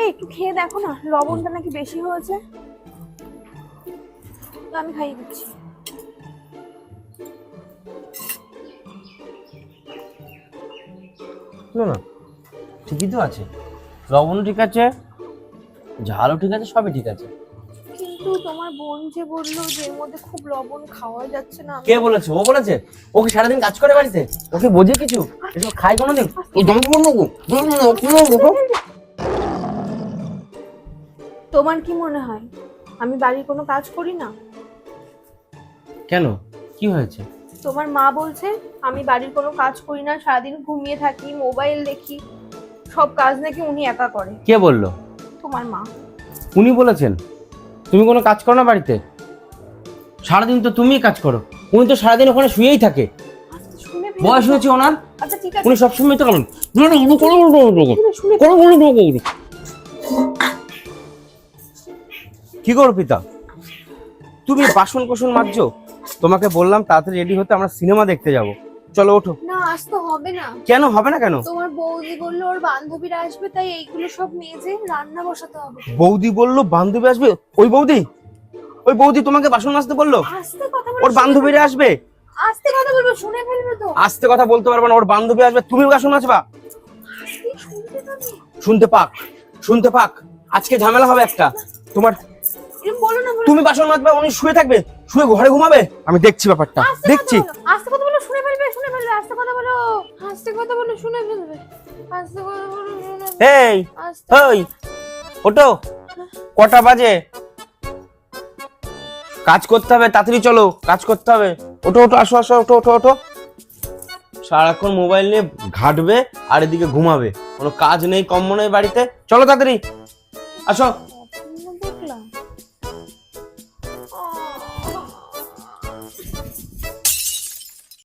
এই একটু খেয়ে দেখো না, লবণটা নাকি বেশি হয়েছে। আমি খাইয়ে দিচ্ছি। না না, ঠিকই তো আছে, লবণও ঠিক আছে, ঝালও ঠিক আছে, সবই ঠিক আছে। কিন্তু তোমার বোন যে বললো যে এর মধ্যে খুব লবণ খাওয়া যাচ্ছে না। কে বলেছে? ও বলেছে? ও কি সারাদিন কাজ করে বাড়িতে? ওকে বোঝে কিছু? এসব খাই কোনোদিন? তোমার কি মনে হয় আমি বাড়ির কোনো কাজ করি না? কেন, কি হয়েছে? তোমার মা বলছে আমি বাড়ির কোনো কাজ করি না, সারাদিন ঘুমিয়ে থাকি, মোবাইল দেখি, সব কাজ নাকি উনি একা করে। কে বললো? তোমার মা। উনি বলেছেন তুমি কোনো কাজ করো না বাড়িতে? সারাদিন তো তুমিই কাজ করো, উনি তো সারাদিন ওখানে শুয়েই থাকে। আচ্ছা, শুনে ফেলো। বয়স হয়েছে ওনার, আচ্ছা ঠিক আছে, উনি সবসময় তো করেন। শুনে কি করো পিতা? তুমি বাসন কোসন মাজছো? তোমাকে বললাম তাড়াতাড়ি রেডি হতে, আমরা সিনেমা দেখতে যাব। চলো ওঠো। না, আজ তো হবে না। কেন হবে না? কেন? তোমার বৌদি বললো ওর বান্ধবীরা আসবে, তাই এইগুলো সব মেজে রান্না বসাতে হবে। বৌদি বললো বান্ধবী আসবে? ওই বৌদি? ওই বৌদি তোমাকে বাসন মাজতে বললো? আস্তে কথা বলো। ওর বান্ধবীরা আসবে। আস্তে কথা বলবো, শুনে ফেলবে তো। আস্তে কথা বলতে পারবে না, ওর বান্ধবী আসবে, তুমি বাসন মাজবা। আস্তে শুনতে পাবে। শুনতে পাক, শুনতে পাক, আজকে ঝামেলা হবে একটা। তোমার এরকম বলো না, বলো। তুমি বাসন মাজবে, উনি শুয়ে থাকবে, শুয়ে ঘরে ঘুমাবে। আমি দেখছি ব্যাপারটা, আস্তে দেখছি। কথা বলো, আস্তে কথা বলো, শুনে ফেলবে, শুনে ফেলবে। আস্তে কথা বলো, আস্তে কথা বলো, শুনে ফেলবে। আস্তে কথা বলো, শুনে ফেলবে। এই আস্তে। ওই ওঠো, কটা বাজে? কাজ করতে হবে, তাড়াতাড়ি চলো, কাজ করতে হবে। ওঠো ওঠো, আসো আসো, ওঠো ওঠো ওঠো। সারাক্ষণ মোবাইল নিয়ে ঘাটবে আর এদিকে ঘুমাবে, কোনো কাজ নেই কম্ম নেই বাড়িতে। চলো তাড়াতাড়ি আসো।